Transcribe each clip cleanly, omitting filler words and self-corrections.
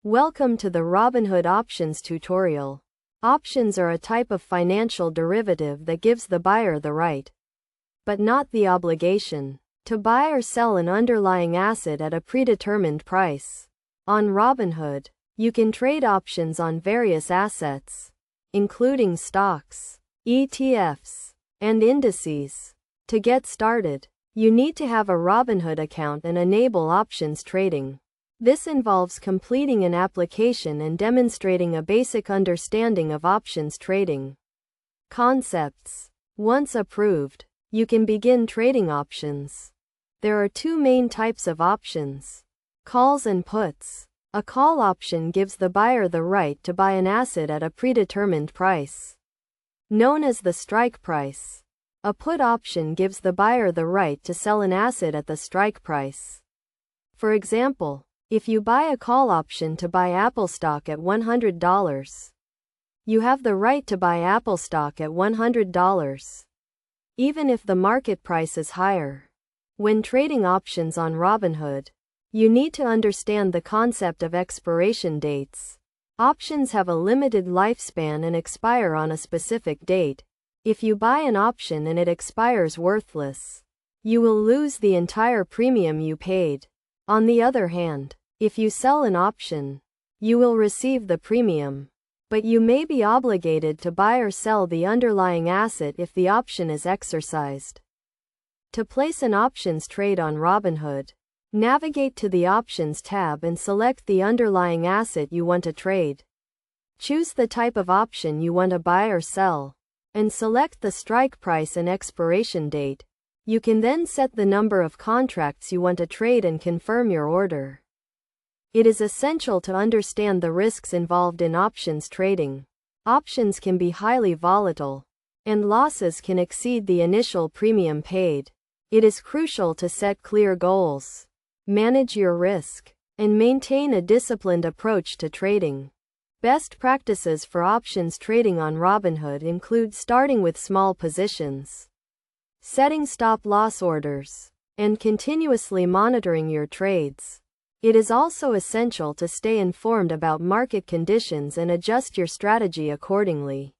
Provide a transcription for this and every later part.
Welcome to the Robinhood Options tutorial. Options are a type of financial derivative that gives the buyer the right, but not the obligation, to buy or sell an underlying asset at a predetermined price. On Robinhood, you can trade options on various assets, including stocks, ETFs, and indices. To get started, you need to have a Robinhood account and enable options trading. This involves completing an application and demonstrating a basic understanding of options trading concepts. Once approved, you can begin trading options. There are two main types of options: calls and puts. A call option gives the buyer the right to buy an asset at a predetermined price, known as the strike price. A put option gives the buyer the right to sell an asset at the strike price. For example, if you buy a call option to buy Apple stock at $100, you have the right to buy Apple stock at $100, even if the market price is higher. When trading options on Robinhood, you need to understand the concept of expiration dates. Options have a limited lifespan and expire on a specific date. If you buy an option and it expires worthless, you will lose the entire premium you paid. On the other hand, if you sell an option, you will receive the premium, but you may be obligated to buy or sell the underlying asset if the option is exercised. To place an options trade on Robinhood, navigate to the Options tab and select the underlying asset you want to trade. Choose the type of option you want to buy or sell, and select the strike price and expiration date. You can then set the number of contracts you want to trade and confirm your order. It is essential to understand the risks involved in options trading. Options can be highly volatile, and losses can exceed the initial premium paid. It is crucial to set clear goals, manage your risk, and maintain a disciplined approach to trading. Best practices for options trading on Robinhood include starting with small positions, setting stop-loss orders, and continuously monitoring your trades. It is also essential to stay informed about market conditions and adjust your strategy accordingly.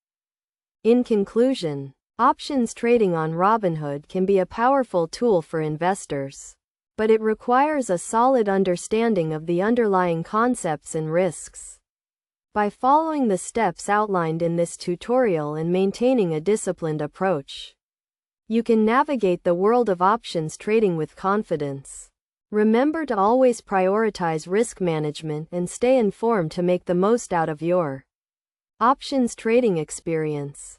In conclusion, options trading on Robinhood can be a powerful tool for investors, but it requires a solid understanding of the underlying concepts and risks. By following the steps outlined in this tutorial and maintaining a disciplined approach, you can navigate the world of options trading with confidence. Remember to always prioritize risk management and stay informed to make the most out of your options trading experience.